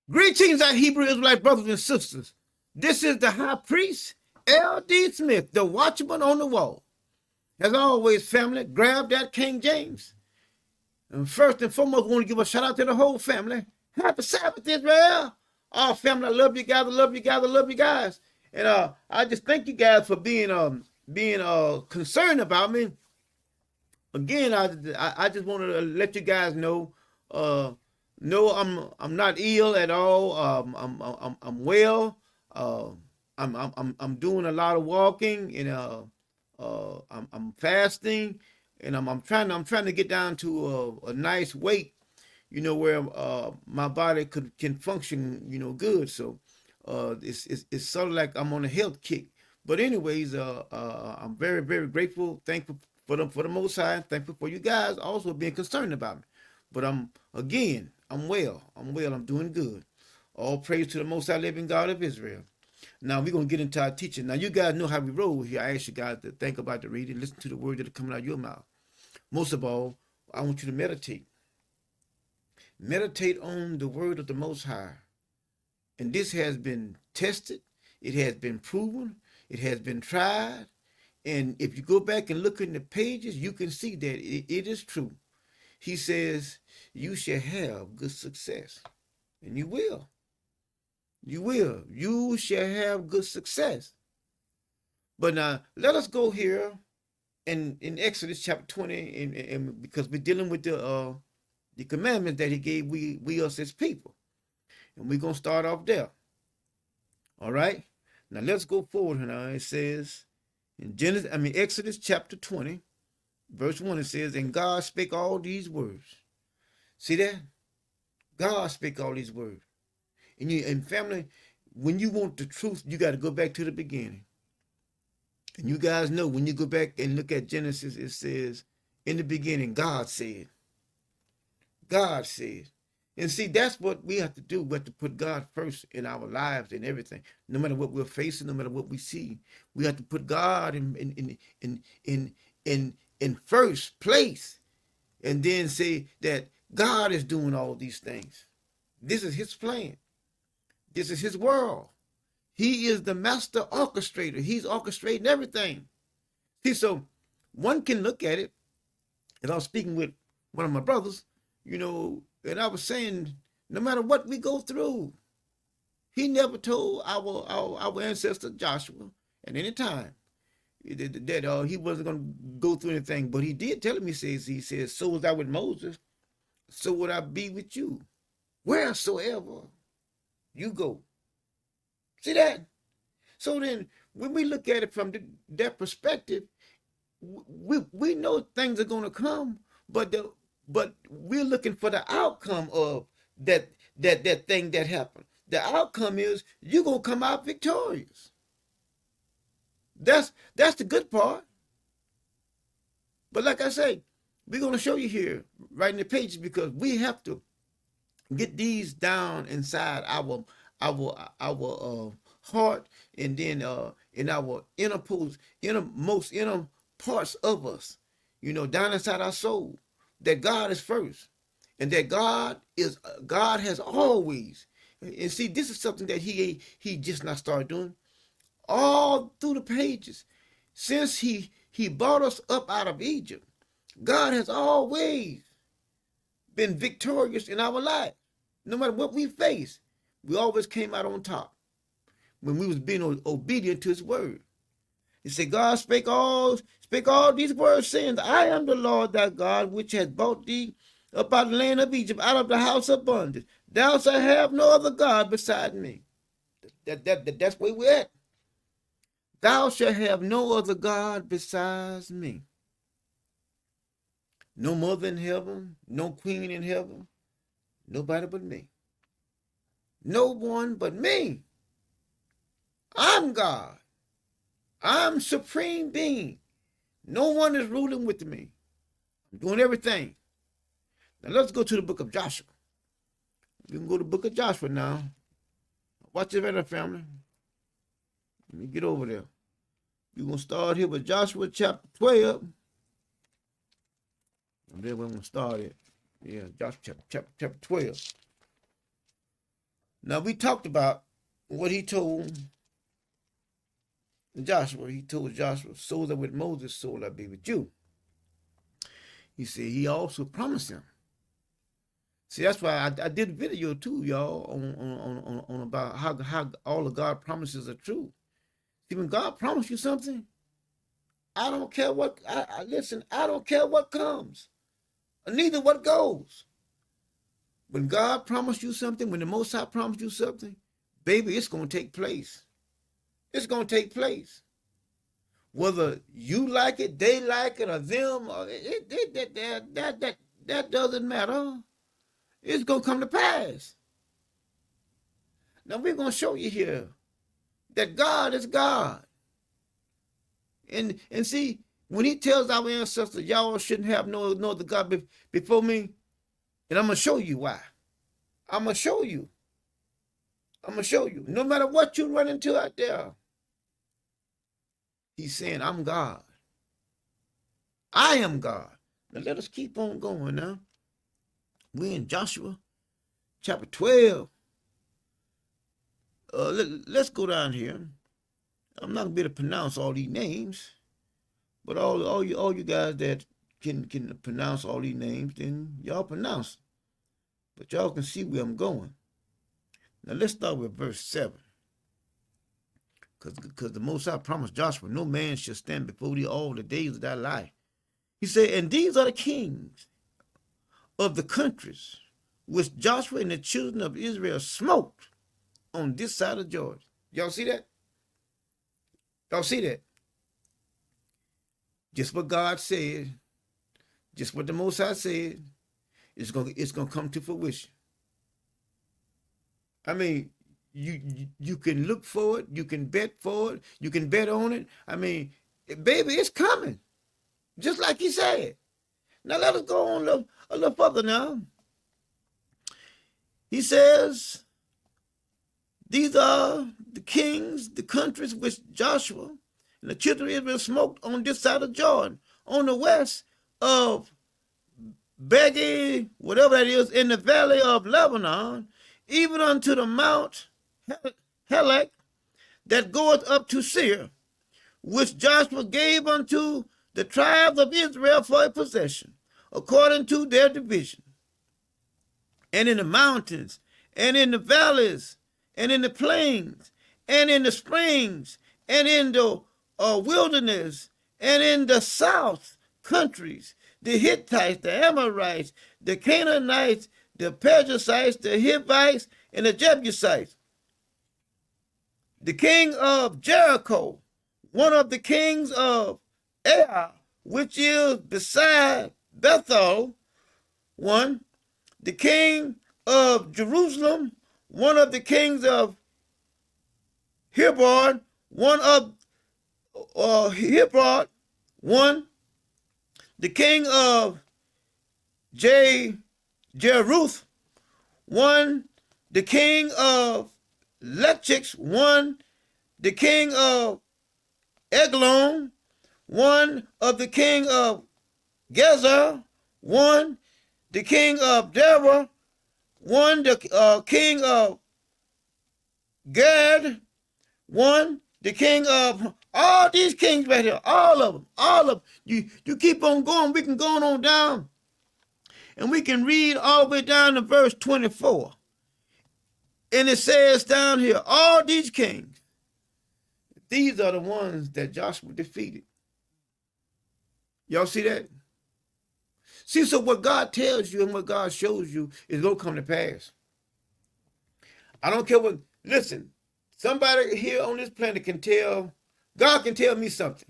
Greetings, our Hebrew Israelite brothers and sisters. This is the high priest, L.D. Smith, the watchman on the wall. As always, family, grab that King James. And first and foremost, I want to give a shout out to the whole family. Happy Sabbath, Israel. All family, I love you guys, I love you guys, I love you guys. And I just thank you guys for being concerned about me. Again, I just want to let you guys know, no, I'm not ill at all. I'm well. I'm doing a lot of walking, and I'm fasting, and I'm trying to get down to a nice weight, where my body can function, good. So it's sort of like I'm on a health kick. But anyways, I'm very, very grateful, thankful for the Most High, thankful for you guys also being concerned about me. But I'm well. I'm doing good. All praise to the Most High living God of Israel. Now we're gonna get into our teaching. Now you guys know how we roll here. I ask you guys to think about the reading, listen to the word that are coming out of your mouth. Most of all, I want you to meditate. Meditate on the word of the Most High. And this has been tested, it has been proven, it has been tried. And if you go back and look in the pages, you can see that it is true. He says, you shall have good success. And you will. You will. You shall have good success. But now, let us go here in Exodus chapter 20, and because we're dealing with the commandments that he gave we us as people. And we're going to start off there. All right? Now, let's go forward now. It says, Exodus chapter 20, verse 1, it says, and God spake all these words. See that? God spake all these words. And family, when you want the truth, you got to go back to the beginning. And you guys know when you go back and look at Genesis, it says, in the beginning, God said. God said. And see, that's what we have to do. We have to put God first in our lives and everything. No matter what we're facing, no matter what we see, we have to put God in first place, and then say that God is doing all these things. This is his plan. This is his world. He is the master orchestrator. He's orchestrating everything. See, so one can look at it, and I was speaking with one of my brothers, and I was saying, no matter what we go through, he never told our ancestor Joshua at any time that he wasn't going to go through anything. But he did tell him, he says, so was I with Moses, so would I be with you, wheresoever you go. See that? So then, when we look at it from that perspective, we know things are going to come, but we're looking for the outcome of that thing that happened. The outcome is you're going to come out victorious. That's the good part. But like I say, we're going to show you here, right in the pages, because we have to get these down inside our heart, and then in our innermost parts of us, down inside our soul, that God is first, and that God has always. And see, this is something that he just not started doing all through the pages since he brought us up out of Egypt. God has always been victorious in our life. No matter what we face, we always came out on top when we was being obedient to his word. He said, God spake all these words, saying, I am the Lord thy God, which has brought thee up out of the land of Egypt, out of the house of bondage. Thou shalt have no other God beside me. That's where we're at. Thou shalt have no other God besides me. No mother in heaven, no queen in heaven, nobody but me. No one but me. I'm God. I'm supreme being. No one is ruling with me. I'm doing everything. Now let's go to the book of Joshua. We can go to the book of Joshua now. Watch it better, family. Let me get over there. We're going to start here with Joshua chapter 12. And then we're going to start it. Yeah, Joshua chapter 12. Now, we talked about what he told Joshua. He told Joshua, so that with Moses, so will I be with you. He said he also promised him. See, that's why I did a video too, y'all, on about how all of God's promises are true. See, when God promised you something, I don't care what, listen, I don't care what comes, neither what goes. When God promised you something, when the Most High promised you something, baby, it's going to take place. It's going to take place. Whether you like it, they like it, or them, or that doesn't matter. It's going to come to pass. Now, we're going to show you here that God is God. And see, when he tells our ancestors, y'all shouldn't have no other God before me, and I'm going to show you why. I'm going to show you. I'm going to show you. No matter what you run into out there, he's saying, I'm God. I am God. Now, let us keep on going now. We're in Joshua chapter 12. Let's go down here. I'm not going to be able to pronounce all these names, but all you guys that can pronounce all these names, then y'all pronounce. But y'all can see where I'm going. Now, let's start with verse 7. Because the Most High promised Joshua, no man shall stand before thee all the days of thy life. He said, and these are the kings of the countries which Joshua and the children of Israel smoked on this side of Jordan. Y'all see that? Y'all see that? Just what God said, just what the Most High said, it's gonna come to fruition. I mean, you can look for it, you can bet for it, you can bet on it. I mean, baby, it's coming, just like he said. Now let us go on a little further now. He says, these are the kings, the countries which Joshua and the children of Israel smoked on this side of Jordan, on the west of Beggy, whatever that is, in the valley of Lebanon, even unto the Mount Helek that goeth up to Seir, which Joshua gave unto the tribes of Israel for a possession, according to their division. And in the mountains, and in the valleys, and in the plains, and in the springs, and in the wilderness, and in the south countries, the Hittites, the Amorites, the Canaanites, the Perizzites, the Hivites, and the Jebusites. The king of Jericho, one of the kings of Ai, which is beside Bethel, one. The king of Jerusalem, one of the kings of Hebron, one of Hebron, one. The king of Jeruth, one. The king of Lechix, one. The king of Eglon, one. Of the king of Gezer, one. The king of Deborah, one. The king of Gad, one. The king of all these kings right here, all of them. You keep on going, we can go on down, and we can read all the way down to verse 24. And it says down here, all these kings, these are the ones that Joshua defeated. Y'all see that? See, so what God tells you and what God shows you is going to come to pass. I don't care what, listen, somebody here on this planet can tell, God can tell me something.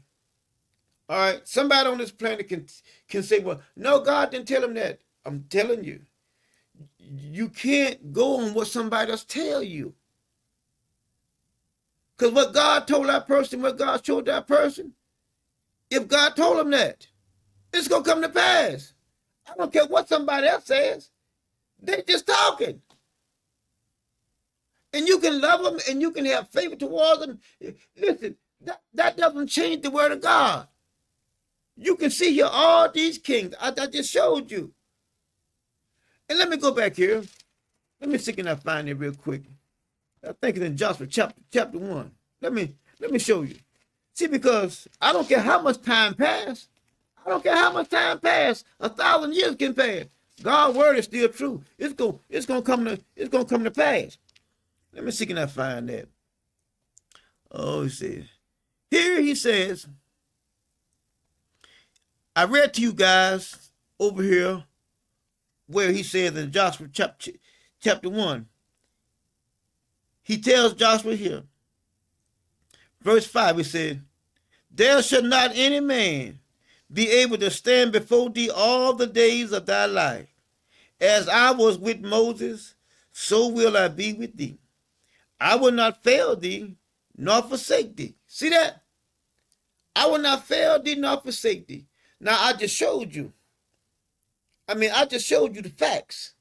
All right, somebody on this planet can say, well, no, God didn't tell him that. I'm telling you, you can't go on what somebody else tell you. Because what God told that person, what God showed that person, if God told him that, it's going to come to pass. I don't care what somebody else says. They're just talking. And you can love them and you can have favor towards them. Listen, that doesn't change the word of God. You can see here all these kings. I just showed you. And let me go back here. Let me see, can I find it real quick. I think it's in Joshua chapter 1. Let me show you. See, because I don't care how much time passed. I don't care how much time passed. 1,000 years can pass. God's word is still true. It's gonna come to pass. Let me see, can I find that? Oh, he says. Here he says, I read to you guys over here where he says in Joshua chapter 1. He tells Joshua here, verse 5, he said, there shall not any man be able to stand before thee all the days of thy life. As I was with Moses, so will I be with thee. I will not fail thee, nor forsake thee. See that? I will not fail thee, nor forsake thee. Now, I just showed you. I just showed you the facts.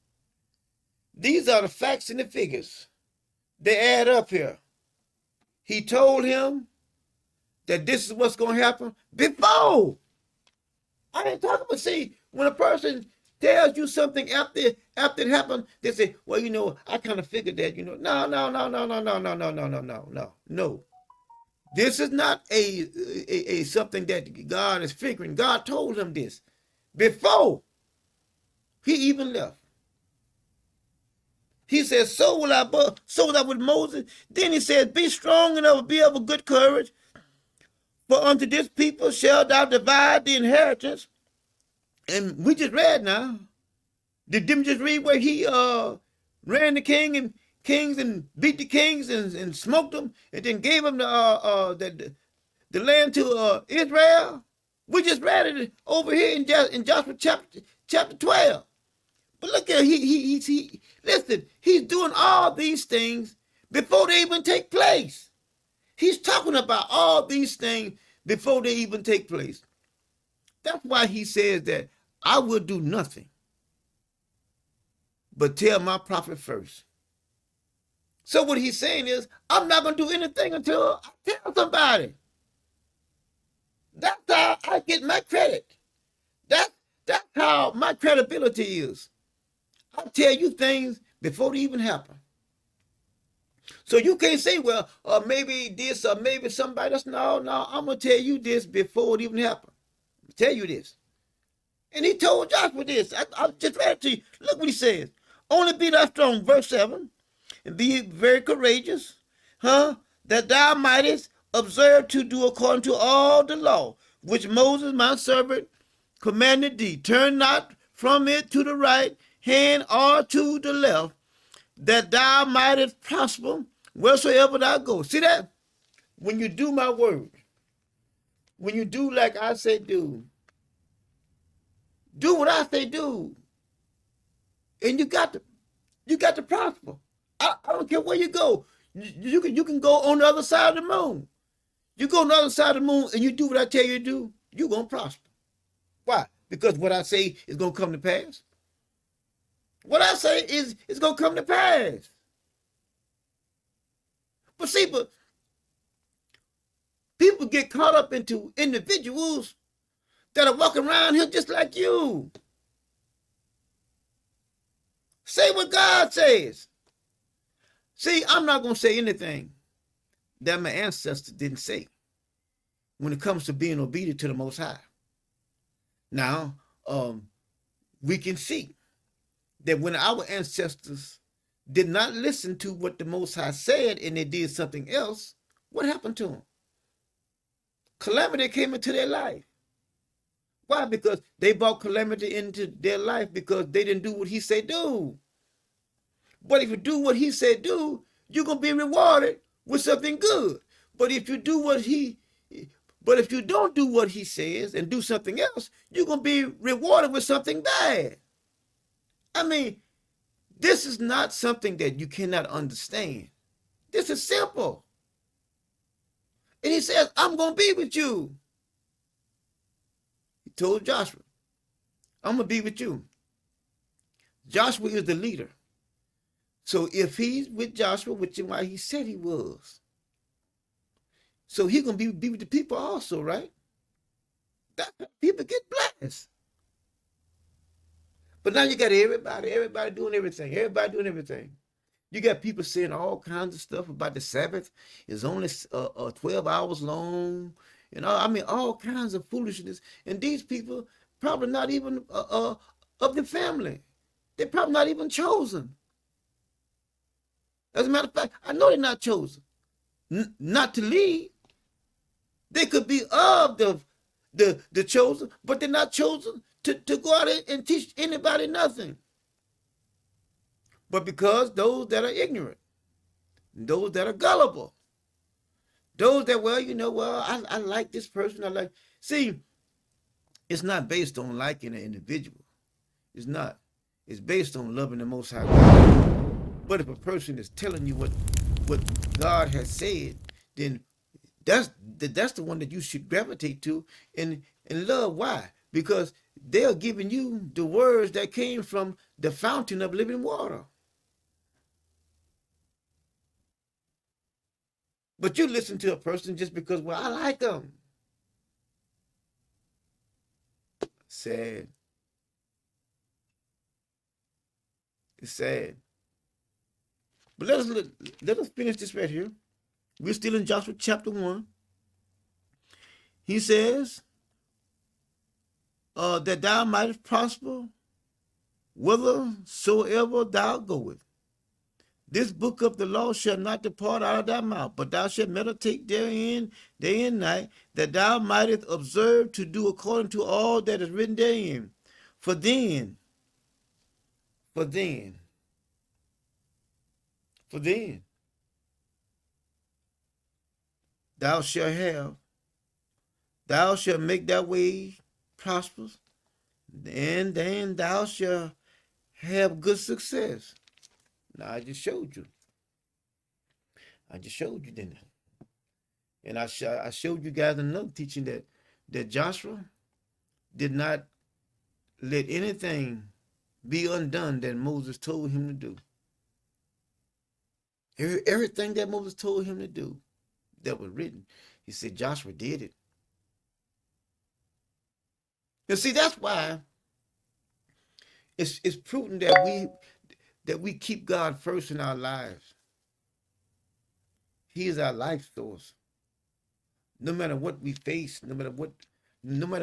These are the facts and the figures. They add up here. He told him that this is what's going to happen before. I ain't talking about, see, when a person tells you something after it happened, they say, well, I kind of figured that, No, no, no, no, no, no, no, no, no, no, no, no, no. This is not a something that God is figuring. God told him this before he even left. He says, so will I with Moses. Then he says, be strong and be of a good courage, for unto this people shall thou divide the inheritance. And we just read now. Did them just read where he ran the kings and beat the kings and smoked them and then gave them the land to Israel? We just read it over here in Joshua chapter 12. But look at he listen, he's doing all these things before they even take place. He's talking about all these things before they even take place. That's why he says that I will do nothing but tell my prophet first. So what he's saying is, I'm not going to do anything until I tell somebody. That's how I get my credit. That's how my credibility is. I tell you things before they even happen. So you can't say, well, maybe this or maybe somebody else. No, I'm going to tell you this before it even happened. I'm tell you this. And he told Joshua this. I just read it to you. Look what he says. Only be thou strong, verse 7, and be very courageous, that thou mightest observe to do according to all the law, which Moses my servant commanded thee. Turn not from it to the right hand or to the left, that thou mightest prosper wheresoever thou go. See that? When you do my word, when you do like I say do what I say do, and you got to prosper. I don't care where you go. You can go on the other side of the moon. You go on the other side of the moon and you do what I tell you to do, you're going to prosper. Why? Because what I say is going to come to pass. What I say is going to come to pass. But see, people get caught up into individuals that are walking around here just like you. Say what God says. See, I'm not going to say anything that my ancestors didn't say when it comes to being obedient to the Most High. Now, we can see that when our ancestors did not listen to what the Most High said and they did something else, what happened to them? Calamity came into their life. Why? Because they brought calamity into their life because they didn't do what he said do. But if you do what he said do, you're going to be rewarded with something good. But if you don't do what he says and do something else, you're going to be rewarded with something bad. This is not something that you cannot understand. This is simple. And he says, I'm going to be with you. He told Joshua, I'm going to be with you. Joshua is the leader. So if he's with Joshua, which is why he said he was, so he's going to be with the people also, right? That people get blessed. But now you got everybody doing everything. Everybody doing everything. You got people saying all kinds of stuff about the Sabbath is only 12 hours long, and I mean all kinds of foolishness. And these people probably not even of the family. They're probably not even chosen. As a matter of fact, I know they're not chosen. Not to lead. They could be of the chosen, but they're not chosen to go out and teach anybody nothing. But because those that are ignorant, those that are gullible, those that, well, I like this person. See, it's not based on liking an individual. It's not. It's based on loving the Most High God. But if a person is telling you what God has said, then that's the one that you should gravitate to and love. Why? Because they're giving you the words that came from the fountain of living water. But you listen to a person just because, well, I like them. Sad. It's sad. But let us finish this right here. We're still in Joshua chapter 1. He says, that thou mightest prosper whithersoever thou goest. This book of the law shall not depart out of thy mouth, but thou shalt meditate therein day and night, that thou mightest observe to do according to all that is written therein. For then, for then, for then, thou shalt make thy way prosperous, and then thou shalt have good success. Now I just showed you. Didn't I? And I showed you guys another teaching that Joshua did not let anything be undone that Moses told him to do. Everything that Moses told him to do that was written, he said Joshua did it. And see, that's why it's prudent that we keep God first in our lives. He is our life source. No matter what we face, no matter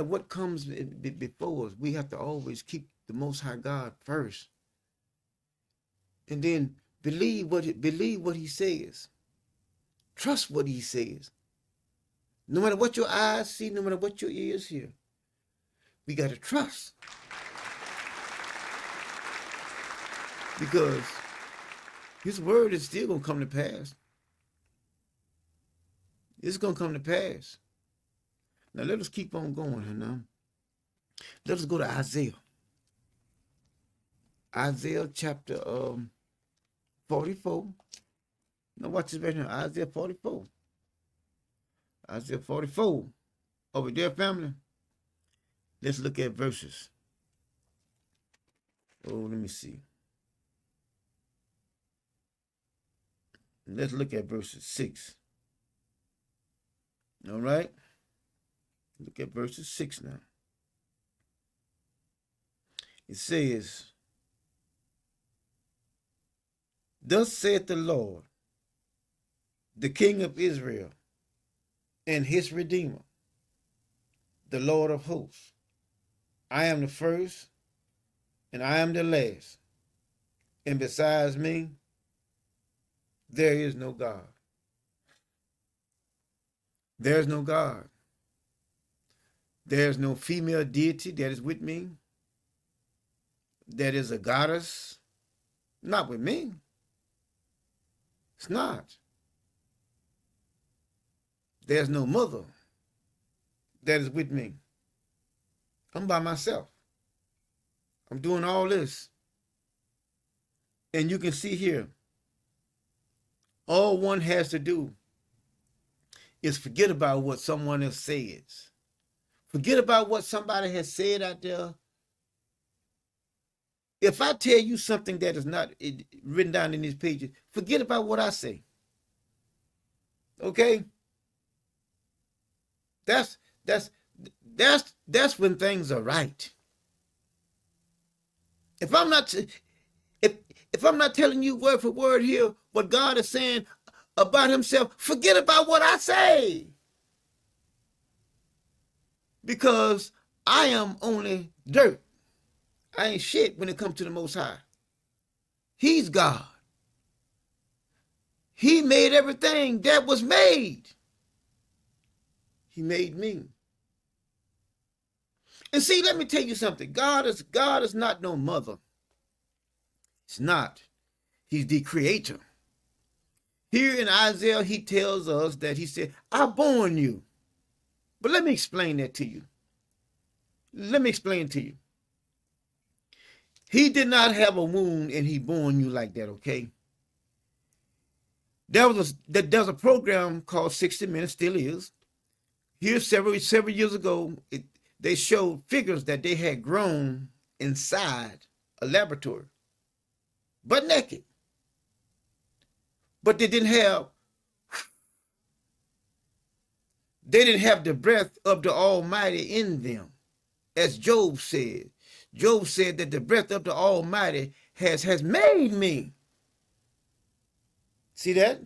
what comes before us, we have to always keep the Most High God first, and then believe what He says. Trust what He says. No matter what your eyes see, no matter what your ears hear, we got to trust, because His word is still gonna come to pass. It's gonna come to pass. Now let us keep on going. Let us go to Isaiah. Isaiah chapter 44. Now watch this right here. Isaiah 44. Isaiah 44. Over there, family. Let's look at verses. Oh, let me see. Let's look at verses 6. All right. Look at verses 6 now. It says, thus saith the Lord, the King of Israel, and his Redeemer, the Lord of hosts. I am the first, and I am the last, and besides me, there is no God. There is no God. There is no female deity that is with me, that is a goddess. Not with me. It's not. There's no mother that is with me. I'm by myself. I'm doing all this. And you can see here, all one has to do is forget about what someone else says. Forget about what somebody has said out there. If I tell you something that is not written down in these pages, forget about what I say. Okay? That's when things are right. If if I'm not telling you word for word here what God is saying about himself, forget about what I say. Because I am only dirt. I ain't shit when it comes to the Most High. He's God. He made everything that was made. He made me. And see, let me tell you something. God is not no mother. It's not. He's the creator. Here in Isaiah, he tells us that he said, I born you. But let me explain that to you. Let me explain to you. He did not have a wound and he born you like that, okay? There's a program called 60 Minutes, still is. Here several years ago, they showed figures that they had grown inside a laboratory, butt naked. But they didn't have the breath of the Almighty in them. As Job said. Job said that the breath of the Almighty has made me. See that?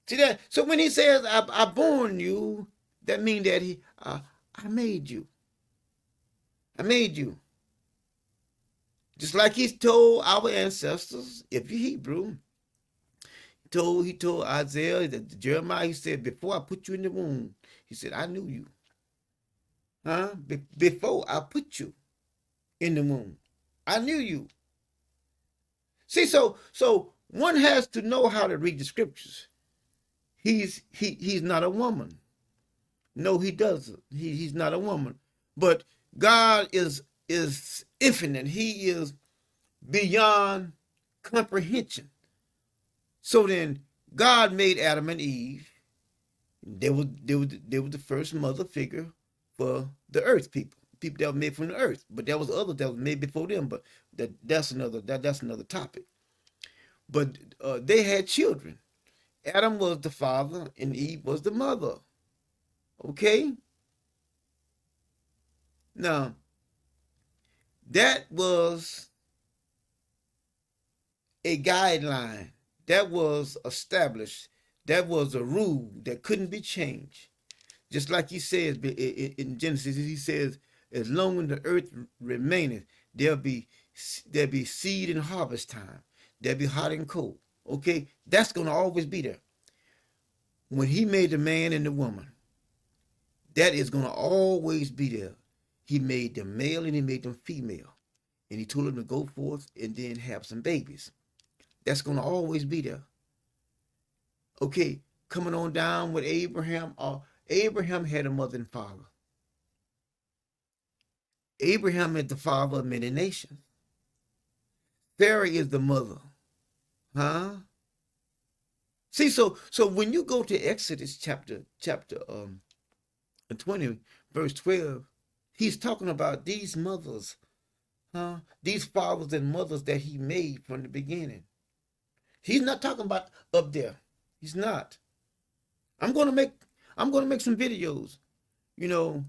See that? So when he says, I born you, that means that I made you. I made you. Just like he told our ancestors, if you're Hebrew, he told Isaiah, Jeremiah, he said, before I put you in the womb, he said, I knew you. Huh? Before I put you in the womb, I knew you. See, so one has to know how to read the scriptures. He's not a woman. No, he doesn't. He's not a woman. But God is infinite. He is beyond comprehension. So then God made Adam and Eve. They were the first mother figure for the earth people that were made from the earth. But there was others that was made before them. But that's another topic. But they had children. Adam was the father and Eve was the mother. Okay? Now, that was a guideline. That was established. That was a rule that couldn't be changed. Just like he says in Genesis, he says, as long as the earth remaineth, there'll be seed and harvest time. There'll be hot and cold. Okay? That's going to always be there. When he made the man and the woman, that is going to always be there. He made them male and he made them female. And he told them to go forth and then have some babies. That's going to always be there. Okay, coming on down with Abraham. Abraham had a mother and father. Abraham is the father of many nations. Sarah is the mother. Huh? See, so when you go to Exodus chapter 20, verse 12, he's talking about these mothers, these fathers and mothers that he made from the beginning. He's not talking about up there. He's not. I'm gonna make some videos, and I'm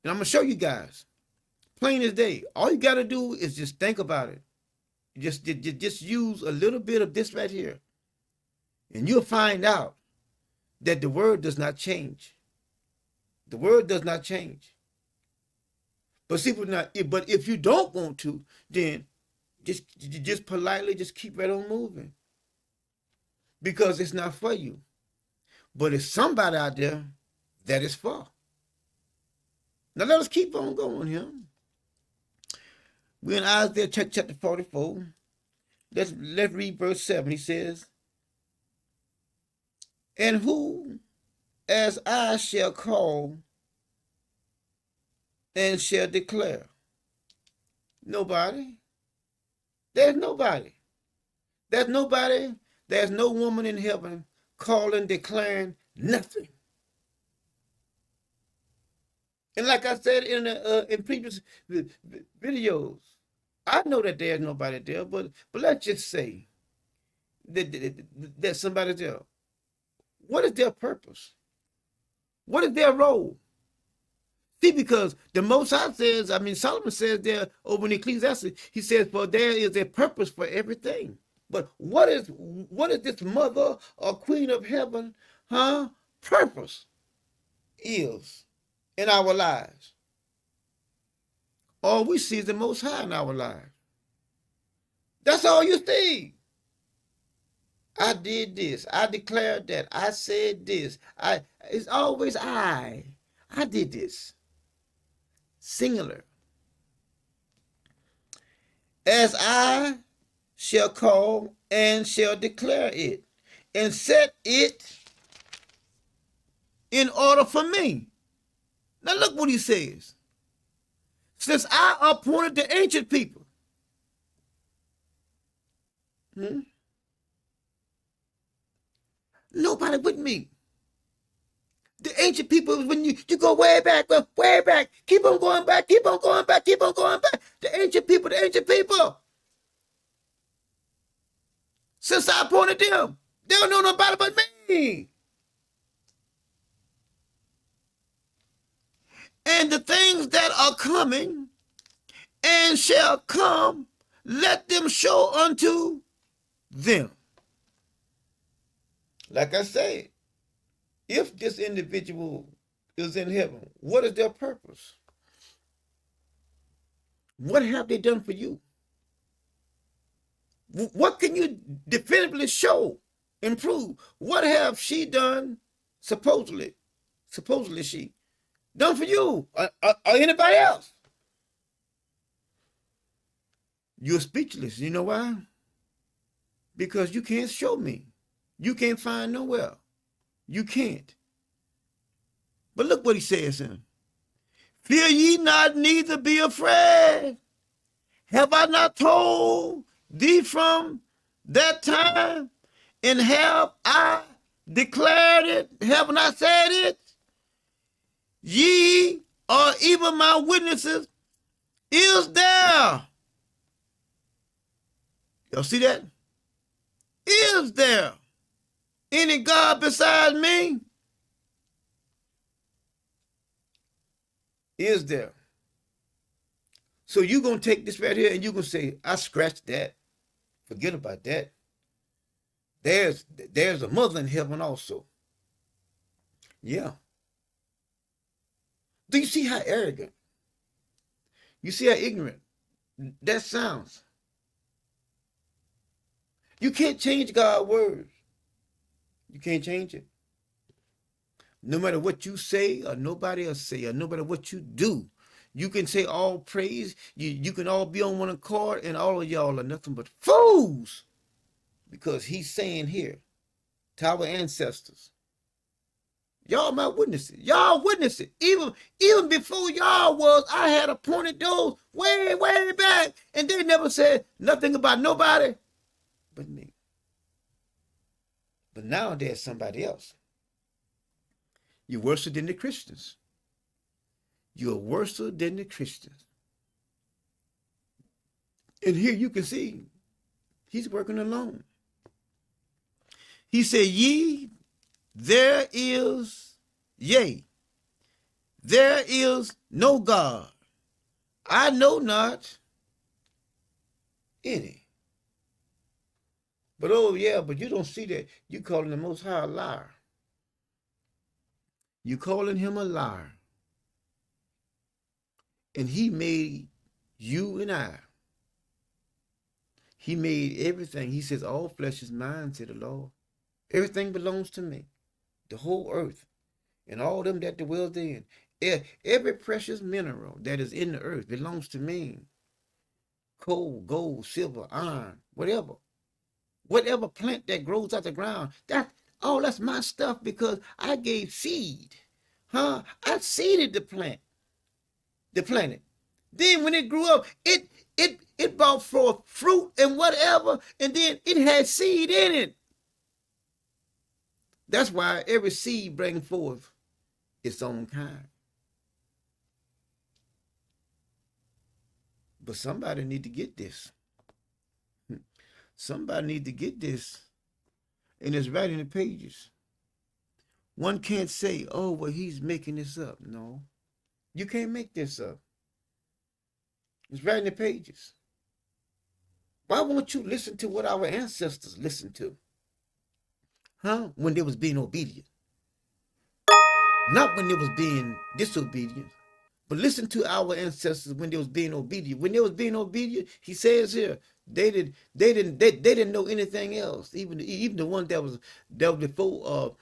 gonna show you guys. Plain as day. All you gotta do is just think about it. Just use a little bit of this right here, and you'll find out that the word does not change. The word does not change. But see, but if you don't want to, then just politely just keep right on moving. Because it's not for you. But it's somebody out there that is for. Now let us keep on going here. We're in Isaiah chapter 44. Let's read verse 7. He says, and who as I shall call and shall declare? Nobody. There's nobody. There's nobody. There's no woman in heaven calling, declaring nothing. And like I said in previous videos, I know that there's nobody there, but let's just say that somebody's there. What is their purpose? What is their role? See, because the Most High says, I mean, Solomon says there over in Ecclesiastes, he says, for there is a purpose for everything. But what is this mother or queen of heaven, purpose is in our lives? All we see is the Most High in our lives. That's all you see. I did this. I declared that. I said this. It's always I. I did this. Singular. As I shall call and shall declare it, and set it in order for me. Now look what he says. Since I appointed the ancient people. Nobody with me. The ancient people, when you go way back, keep on going back, keep on going back, keep on going back. The ancient people. Since I appointed them, they don't know nobody but me. And the things that are coming and shall come, let them show unto them. Like I say, if this individual is in heaven, what is their purpose? What have they done for you? What can you definitively show and prove? What have she done, supposedly she, done for you or anybody else? You're speechless. You know why? Because you can't show me. You can't find nowhere. You can't. But look what he says in. Fear ye not, neither be afraid. Have I not told thee from that time? And have I declared it? Have not said it? Ye are even my witnesses. Is there? Y'all see that? Is there any God besides me? Is there? So you're going to take this right here and you're going to say, I scratched that. Forget about that. There's a mother in heaven also. Yeah. Do you see how arrogant? You see how ignorant that sounds? You can't change God's words. You can't change it. No matter what you say or nobody else say or no matter what you do, you can say all praise. You can all be on one accord and all of y'all are nothing but fools. Because he's saying here to our ancestors, y'all my witnesses. Y'all witness it. Even before y'all was, I had appointed those way back. And they never said nothing about nobody but me. But now there's somebody else. You're worse than the Christians. You're worse than the Christians. And here you can see he's working alone. He said, there is no God. I know not any. But oh yeah, but you don't see that. You calling the Most High a liar. You calling him a liar. And he made you and I. He made everything. He says, all flesh is mine, said the Lord. Everything belongs to me. The whole earth and all them that dwell therein. Every precious mineral that is in the earth belongs to me. Coal, gold, silver, iron, whatever. Whatever plant that grows out the ground, that's my stuff because I gave seed. I seeded the planet. Then when it grew up, it brought forth fruit and whatever, and then it had seed in it. That's why every seed brings forth its own kind. But somebody need to get this. Somebody need to get this. And it's right in the pages. One can't say, oh, well, he's making this up. No. You can't make this up. It's right in the pages. Why won't you listen to what our ancestors listened to? Huh? When they was being obedient. Not when they was being disobedient. But listen to our ancestors when they was being obedient. When they was being obedient, he says here, they didn't know anything else. Even the one that was before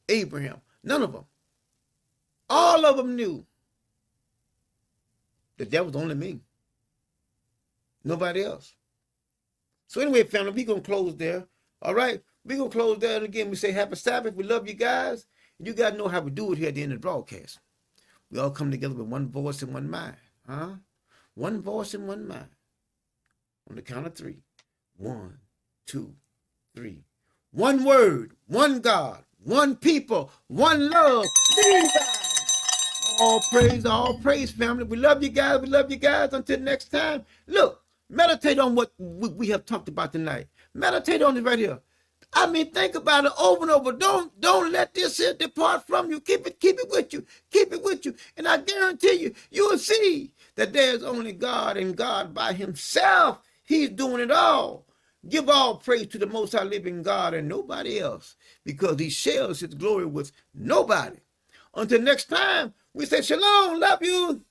Abraham. None of them. All of them knew that was only me. Nobody else. So anyway, family, we're going to close there. All right? We're going to close there. And again, we say happy Sabbath. We love you guys. You guys know how we do it here at the end of the broadcast. We all come together with one voice and one mind. Huh? One voice and one mind. On the count of three. 1, 2, 3. One word, one God, one people, one love. All praise, family. We love you guys. We love you guys. Until next time. Look, meditate on what we have talked about tonight. Meditate on it right here. I mean, think about it over and over. Don't let this here depart from you. Keep it with you. Keep it with you. And I guarantee you, you will see that there's only God, and God by himself. He's doing it all. Give all praise to the Most High living God and nobody else, because he shares his glory with nobody. Until next time, we say shalom, love you.